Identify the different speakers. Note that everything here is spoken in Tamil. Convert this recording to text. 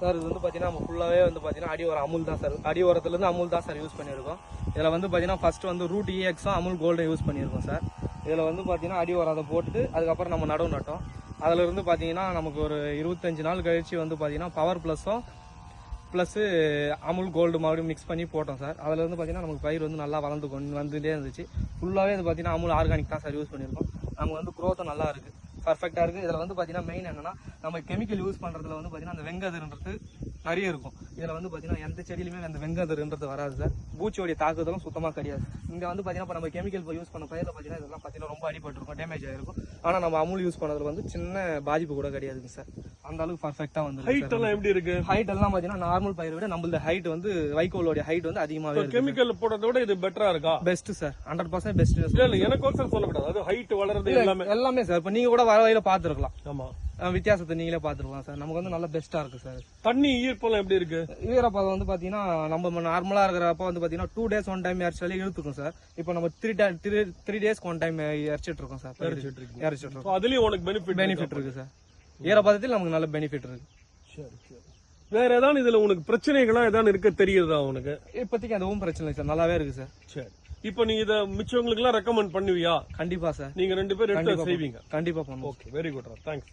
Speaker 1: சார் இது வந்து பார்த்தீங்கன்னா நம்ம ஃபுல்லாகவே வந்து பார்த்தீங்கன்னா அடி ஓரம் அமுல் தான் சார். அடி ஓரத்துலேருந்து அமுல் தான் சார் யூஸ் பண்ணியிருக்கோம். இதில் வந்து பார்த்தீங்கன்னா ஃபர்ஸ்ட் வந்து ரூட் EXும் அமுல் கோல்டும் யூஸ் பண்ணியிருக்கோம் சார். இதில் வந்து பார்த்தீங்கன்னா அடி ஓரம் அதை போட்டுட்டு அதுக்கப்புறம் நம்ம நடவு நட்டோம். அதில் இருந்து பார்த்தீங்கன்னா நமக்கு ஒரு 25 நாள் கழிச்சு வந்து பார்த்தீங்கன்னா பவர் ப்ளஸ்ஸும் ப்ளஸ்ஸு அமுல் கோல்டு மறுபடியும் மிக்ஸ் பண்ணி போட்டோம் சார். அதில் வந்து பார்த்தீங்கன்னா நமக்கு பயிர் வந்து நல்லா வந்துகிட்டே இருந்துச்சு. ஃபுல்லாகவே இது பார்த்தீங்கன்னா அமுல் ஆர்கானிக் தான் சார் யூஸ் பண்ணியிருக்கோம். நமக்கு வந்து க்ரோத்தும் நல்லா இருக்குது, பர்ஃபெக்டாக இருக்குது. இதில் வந்து பார்த்தீங்கன்னா மெயின் என்னன்னா நம்ம கெமிக்கல் யூஸ் பண்ணுறதுல வந்து பார்த்தீங்கன்னா அந்த வெங்கதிர்ன்றது நிறைய இருக்கும். இதில் வந்து பார்த்தீங்கன்னா எந்த செடியிலுமே அந்த வெங்கதிர்ன்றது வராது சார். பூச்சியோடைய தாக்குதலும் சுத்தமாக கிடையாது. இங்கே வந்து பார்த்தீங்கன்னா இப்போ நம்ம கெமிக்கல் யூஸ் பண்ண பயிரில் பார்த்தீங்கன்னா இதெல்லாம் பார்த்தீங்கன்னா ரொம்ப அடிபட்டிருக்கும், டேமேஜ் ஆகிருக்கும். ஆனால் நம்ம அமுல் யூஸ் பண்ணதுல வந்து சின்ன பாதிப்பு கூட கிடையாதுங்க சார். அந்த அளவுக்கு பர்ஃபெக்டாக வந்து
Speaker 2: ஹைட் எல்லாம் எப்படி இருக்கு?
Speaker 1: ஹைட் எல்லாம் பார்த்தீங்கன்னா நார்மல் பயிரை விட நம்மளோட ஹைட் வந்து வைக்கோலோட ஹைட் வந்து அதிகமாகவே இருக்கு.
Speaker 2: கெமிக்கல் போடுறத விட இது பெட்டரா இருக்கா?
Speaker 1: Best sir, 100% best.
Speaker 2: இல்ல எனக்கு ஒருத்தர் சொல்லக்கூடாது, அது ஹைட் வளர்றது
Speaker 1: எல்லாமே சார். இப்போ நீங்க கூட வர வழியில பாத்துருக்கலாம்.
Speaker 2: ஆமா,
Speaker 1: வித்தியாசத்தை நீங்களே பாத்துருக்கலாம் சார். நமக்கு வந்து நல்ல பெஸ்டா இருக்கு சார்.
Speaker 2: தண்ணி ஈர்ப்பெல்லாம் எப்படி இருக்கு?
Speaker 1: ஈரப்பதம் வந்து பாத்தீங்கன்னா நம்ம நார்மலா இருக்கிறப்ப வந்து பாத்தீங்கன்னா 2 days 1 time இறச்சாலே இழுத்துக்கும் சார். இப்போ நம்ம 3 days 1 time இறச்சிட்டு இருக்கோம் சார். இறச்சிட்டு இருக்கோம்.
Speaker 2: அதுலயும் உனக்கு
Speaker 1: பெனிஃபிட் இருக்கு சார். ஈரப்பதத்தில் நமக்கு நல்ல பெனிஃபிட் இருக்கு.
Speaker 2: சரி சரி. வேற ஏதாவது இதுல உனக்கு பிரச்சனைகளா ஏதாவது இருக்க தெரியுதா உனக்கு?
Speaker 1: இப்போதைக்கு அதுவும் பிரச்சனை இல்லை சார், நல்லாவே இருக்கு சார்.
Speaker 2: சரி, இப்போ நீ இத மிச்சவங்களுக்கு எல்லாம் ரெக்கமெண்ட் பண்ணுவியா?
Speaker 1: கண்டிப்பா சார்.
Speaker 2: நீங்க 2 பேரும் எடுத்து செய்வீங்க?
Speaker 1: கண்டிப்பா பண்ணுவோம்.
Speaker 2: Okay, very good, thanks.